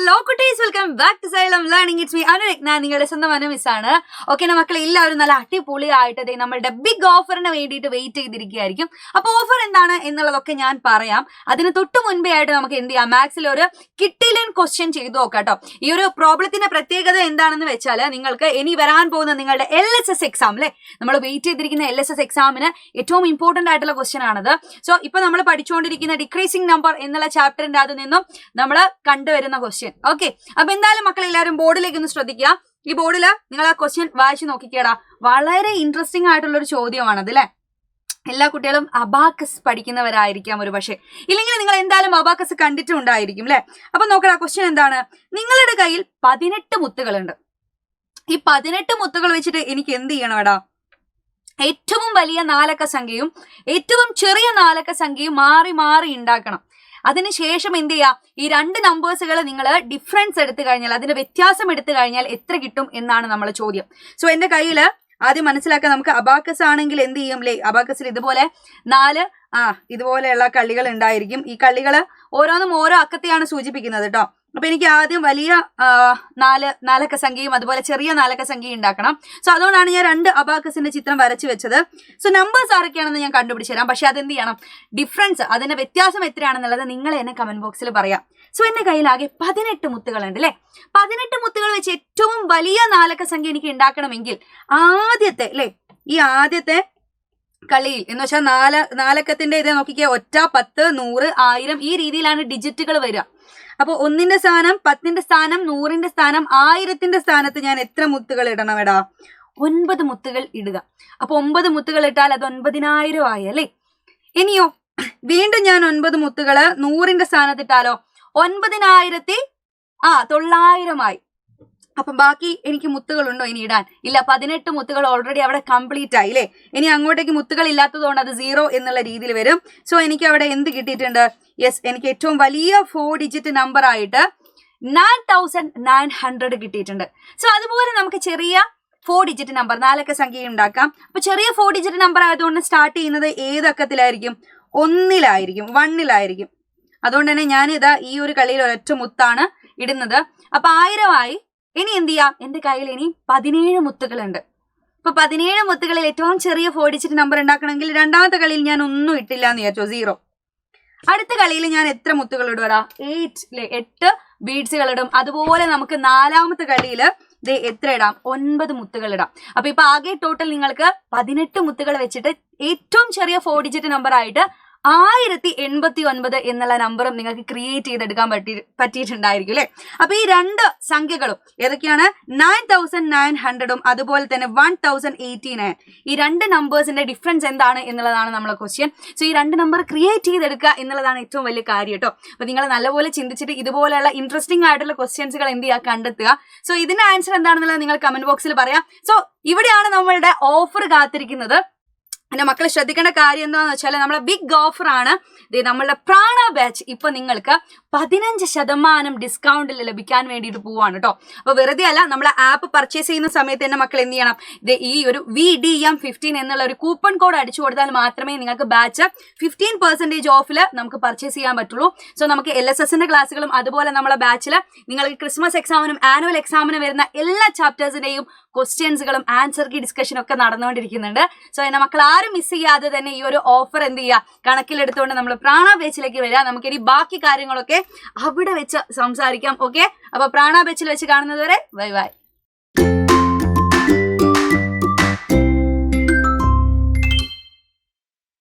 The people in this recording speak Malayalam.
ഹലോ കുട്ടീസ്, welcome back to Xylem learning. It's me Anurag. ഞാൻ നിങ്ങളുടെ സ്വന്തം അനു മിസ്സാണ്. ഓക്കെ, മക്കളെ എല്ലാവരും നല്ല അടിപൊളിയായിട്ട് നമ്മളുടെ ബിഗ് ഓഫറിന് വേണ്ടിയിട്ട് വെയിറ്റ് ചെയ്തിരിക്കുകയായിരിക്കും. അപ്പോൾ ഓഫർ എന്താണ് എന്നുള്ളതൊക്കെ ഞാൻ പറയാം. അതിന് തൊട്ട് മുൻപേ ആയിട്ട് നമുക്ക് എന്ത് ചെയ്യാം, മാത്സിൽ ഒരു കിട്ടിലൻ ക്വസ്റ്റ്യൻ ചെയ്തു നോക്കാം കേട്ടോ. ഈ ഒരു പ്രോബ്ലത്തിന്റെ പ്രത്യേകത എന്താണെന്ന് വെച്ചാൽ, നിങ്ങൾക്ക് ഇനി വരാൻ പോകുന്ന നിങ്ങളുടെ LSS എക്സാം അല്ലെ, നമ്മൾ വെയിറ്റ് ചെയ്തിരിക്കുന്ന LSS എക്സാമിന് ഏറ്റവും ഇമ്പോർട്ടന്റ് ആയിട്ടുള്ള ക്വസ്റ്റ്യൻ ആണത്. സോ ഇപ്പൊ നമ്മൾ പഠിച്ചുകൊണ്ടിരിക്കുന്ന ഡിക്രീസിംഗ് നമ്പർ എന്നുള്ള ചാപ്റ്ററിന്റെ അത് നിന്നും നമ്മൾ കണ്ടുവരുന്ന ക്വസ്റ്റ്യൻ. ഓക്കെ, അപ്പൊ എന്തായാലും മക്കൾ എല്ലാവരും ബോർഡിലേക്ക് ഒന്ന് ശ്രദ്ധിക്കുക. ഈ ബോർഡിൽ നിങ്ങൾ ആ ക്വസ്റ്റ്യൻ വായിച്ചു നോക്കിക്കേടാ. വളരെ ഇൻട്രസ്റ്റിംഗ് ആയിട്ടുള്ള ഒരു ചോദ്യമാണത് അല്ലെ. എല്ലാ കുട്ടികളും അബാക്കസ് പഠിക്കുന്നവരായിരിക്കാം ഒരു പക്ഷേ, ഇല്ലെങ്കിൽ നിങ്ങൾ എന്തായാലും അബാക്കസ് കണ്ടിട്ടുണ്ടായിരിക്കും അല്ലെ. അപ്പൊ നോക്കടാ, ക്വസ്റ്റ്യൻ എന്താണ്? നിങ്ങളുടെ കയ്യിൽ 18 മുത്തുകളുണ്ട്. ഈ 18 മുത്തുകൾ വെച്ചിട്ട് എനിക്ക് എന്ത് ചെയ്യണം എടാ? ഏറ്റവും വലിയ നാലക്ക സംഖ്യയും ഏറ്റവും ചെറിയ നാലക്ക സംഖ്യയും മാറി മാറി ഉണ്ടാക്കണം. അതിനുശേഷം എന്ത് ചെയ്യാം, ഈ രണ്ട് നമ്പേഴ്സുകൾ നിങ്ങൾ ഡിഫറൻസ് എടുത്തു കഴിഞ്ഞാൽ, അതിന്റെ വ്യത്യാസം എടുത്തു കഴിഞ്ഞാൽ എത്ര കിട്ടും എന്നാണ് നമ്മളെ ചോദ്യം. സോ എന്റെ കയ്യിൽ ആദ്യം മനസ്സിലാക്കാൻ, നമുക്ക് അബാക്കസ് ആണെങ്കിൽ എന്ത് ചെയ്യും അല്ലേ, അബാക്കസിൽ ഇതുപോലെ 4 ഇതുപോലെയുള്ള കള്ളികൾ ഉണ്ടായിരിക്കും. ഈ കള്ളികൾ ഓരോന്നും ഓരോ അക്കത്തെയാണ് സൂചിപ്പിക്കുന്നത് കേട്ടോ. അപ്പൊ എനിക്ക് ആദ്യം വലിയ നാലക്ക സംഖ്യയും അതുപോലെ ചെറിയ നാലക്ക സംഖ്യയും ഉണ്ടാക്കണം. സോ അതുകൊണ്ടാണ് ഞാൻ 2 അബാക്കസിന്റെ ചിത്രം വരച്ചു വെച്ചത്. സോ നമ്പേഴ്സ് ആരൊക്കെയാണെന്ന് ഞാൻ കണ്ടുപിടിച്ചു തരാം. പക്ഷെ അതെന്ത് ചെയ്യണം, ഡിഫറൻസ്, അതിന്റെ വ്യത്യാസം എത്രയാണെന്നുള്ളത് നിങ്ങൾ എന്നെ കമന്റ് ബോക്സിൽ പറയാം. സോ എന്റെ കയ്യിലാകെ 18 മുത്തുകളുണ്ട് അല്ലെ. 18 മുത്തുകൾ വെച്ച് ഏറ്റവും വലിയ നാലക്ക സംഖ്യ എനിക്ക് ഉണ്ടാക്കണമെങ്കിൽ ആദ്യത്തെ അല്ലെ, ഈ ആദ്യത്തെ കളിയിൽ എന്ന് വെച്ചാൽ നാലക്കത്തിന്റെ ഇത് നോക്കിക്കേ, 1, 10, 100, 1000 ഈ രീതിയിലാണ് ഡിജിറ്റുകൾ വരിക. അപ്പൊ 1ന്റെ സ്ഥാനം 10ന്റെ സ്ഥാനം 100ന്റെ സ്ഥാനം 1000ത്തിന്റെ സ്ഥാനത്ത് ഞാൻ എത്ര മുത്തുകൾ ഇടണം എടാ? 9 മുത്തുകൾ ഇടുക. അപ്പൊ 9 മുത്തുകൾ ഇട്ടാൽ അത് 9000 ആയി അല്ലേ. ഇനിയോ വീണ്ടും ഞാൻ 9 മുത്തുകള് 100ന്റെ സ്ഥാനത്തിട്ടാലോ 9000 ആയി. അപ്പൊ ബാക്കി എനിക്ക് മുത്തുകളുണ്ടോ ഇനി ഇടാൻ? ഇല്ല, 18 മുത്തുകൾ ഓൾറെഡി അവിടെ കംപ്ലീറ്റ് ആയി അല്ലേ. ഇനി അങ്ങോട്ടേക്ക് മുത്തുകൾ ഇല്ലാത്തത് കൊണ്ട് അത് 0 എന്നുള്ള രീതിയിൽ വരും. സോ എനിക്ക് അവിടെ എന്ത് കിട്ടിയിട്ടുണ്ട്? യെസ്, എനിക്ക് ഏറ്റവും വലിയ 4 ഡിജിറ്റ് നമ്പർ ആയിട്ട് 9900 കിട്ടിയിട്ടുണ്ട്. സോ അതുപോലെ നമുക്ക് ചെറിയ 4 ഡിജിറ്റ് നമ്പർ, നാലക്ക സംഖ്യ ഉണ്ടാക്കാം. അപ്പൊ ചെറിയ 4 ഡിജിറ്റ് നമ്പർ ആയതുകൊണ്ട് സ്റ്റാർട്ട് ചെയ്യുന്നത് ഏതക്കത്തിലായിരിക്കും? 1ലായിരിക്കും. അതുകൊണ്ട് തന്നെ ഞാൻ ഇതാ ഈ ഒരു കളിയിൽ ഒരൊറ്റ മുത്താണ് ഇടുന്നത്. അപ്പൊ 1000 ആയി. ഇനി എന്ത് ചെയ്യാം, എന്റെ കയ്യിൽ ഇനി 17 മുത്തുകളുണ്ട്. അപ്പൊ 17 മുത്തുകളിൽ ഏറ്റവും ചെറിയ 4 ഡിജിറ്റ് നമ്പർ ഉണ്ടാക്കണമെങ്കിൽ രണ്ടാമത്തെ കളിയിൽ ഞാൻ ഒന്നും ഇട്ടില്ല എന്ന് വിചാരിച്ചോ, 0. അടുത്ത കളിയിൽ ഞാൻ എത്ര മുത്തുകൾ ഇടുവടാ? 8 ബീഡ്സുകൾ ഇടും. അതുപോലെ നമുക്ക് നാലാമത്തെ കളിയിൽ എത്ര ഇടാം? 9 മുത്തുകൾ ഇടാം. അപ്പൊ ഇപ്പൊ ആകെ ടോട്ടൽ നിങ്ങൾക്ക് 18 മുത്തുകൾ വെച്ചിട്ട് ഏറ്റവും ചെറിയ 4 ഡിജിറ്റ് നമ്പർ ആയിട്ട് 1089 എന്നുള്ള നമ്പറും നിങ്ങൾക്ക് ക്രിയേറ്റ് ചെയ്തെടുക്കാൻ പറ്റിയിട്ടുണ്ടായിരിക്കും അല്ലെ. അപ്പൊ ഈ 2 സംഖ്യകളും ഏതൊക്കെയാണ്? 9900 അതുപോലെ തന്നെ 1089. ഈ 2 നമ്പേഴ്സിന്റെ ഡിഫറൻസ് എന്താണ് എന്നുള്ളതാണ് നമ്മളെ ക്വസ്റ്റ്യൻ. സോ ഈ 2 നമ്പർ ക്രിയേറ്റ് ചെയ്തെടുക്കുക എന്നുള്ളതാണ് ഏറ്റവും വലിയ കാര്യം കേട്ടോ. അപ്പൊ നിങ്ങൾ നല്ലപോലെ ചിന്തിച്ചിട്ട് ഇതുപോലെയുള്ള ഇൻട്രസ്റ്റിംഗ് ആയിട്ടുള്ള ക്വസ്റ്റ്യൻസുകൾ എന്ത് ചെയ്യുക, കണ്ടെത്തുക. സോ ഇതിന്റെ ആൻസർ എന്താണെന്നുള്ളത് നിങ്ങൾ കമന്റ് ബോക്സിൽ പറയാം. സോ ഇവിടെയാണ് നമ്മളുടെ ഓഫർ കാത്തിരിക്കുന്നത്. എന്റെ മക്കൾ ശ്രദ്ധിക്കേണ്ട കാര്യം എന്താണെന്ന് വെച്ചാൽ, നമ്മളെ ബിഗ് ഓഫർ ആണ്. നമ്മളുടെ പ്രാണ ബാച്ച് ഇപ്പൊ നിങ്ങൾക്ക് 15% ഡിസ്കൗണ്ടിൽ ലഭിക്കാൻ വേണ്ടിയിട്ട് പോവാണ് കേട്ടോ. അപ്പൊ വെറുതെ അല്ല, നമ്മളെ ആപ്പ് പർച്ചേസ് ചെയ്യുന്ന സമയത്ത് തന്നെ മക്കൾ എന്ത് ചെയ്യണം, ഈ ഒരു VDM15 എന്നുള്ള ഒരു കൂപ്പൺ കോഡ് അടിച്ചു കൊടുത്താൽ മാത്രമേ നിങ്ങൾക്ക് ബാച്ച് 15% ഓഫിൽ നമുക്ക് പർച്ചേസ് ചെയ്യാൻ പറ്റുള്ളൂ. സോ നമുക്ക് LSSന്റെ ക്ലാസ്സുകളും അതുപോലെ നമ്മളെ ബാച്ചിൽ നിങ്ങൾക്ക് ക്രിസ്മസ് എക്സാമിനും ആനുവൽ എക്സാമിനും വരുന്ന എല്ലാ ചാപ്റ്റേഴ്സിന്റെയും ക്വസ്റ്റ്യൻസുകളും ആൻസർ കീ ഡിസ്കഷനും ഒക്കെ നടന്നുകൊണ്ടിരിക്കുന്നുണ്ട്. സോ എന്റെ മക്കൾ ആരും മിസ് ചെയ്യാതെ തന്നെ ഈ ഒരു ഓഫർ എന്ത് ചെയ്യുക, കണക്കിലെടുത്തുകൊണ്ട് നമ്മൾ പ്രാണ ബാച്ചിലേക്ക് വരിക. നമുക്കിനി ബാക്കി കാര്യങ്ങളൊക്കെ അവിടെ വെച്ച് സംസാരിക്കാം. ഓക്കെ, അപ്പൊ പ്രാണ ബാച്ചിൽ വെച്ച് കാണുന്നത് വരെ ബൈ ബൈ.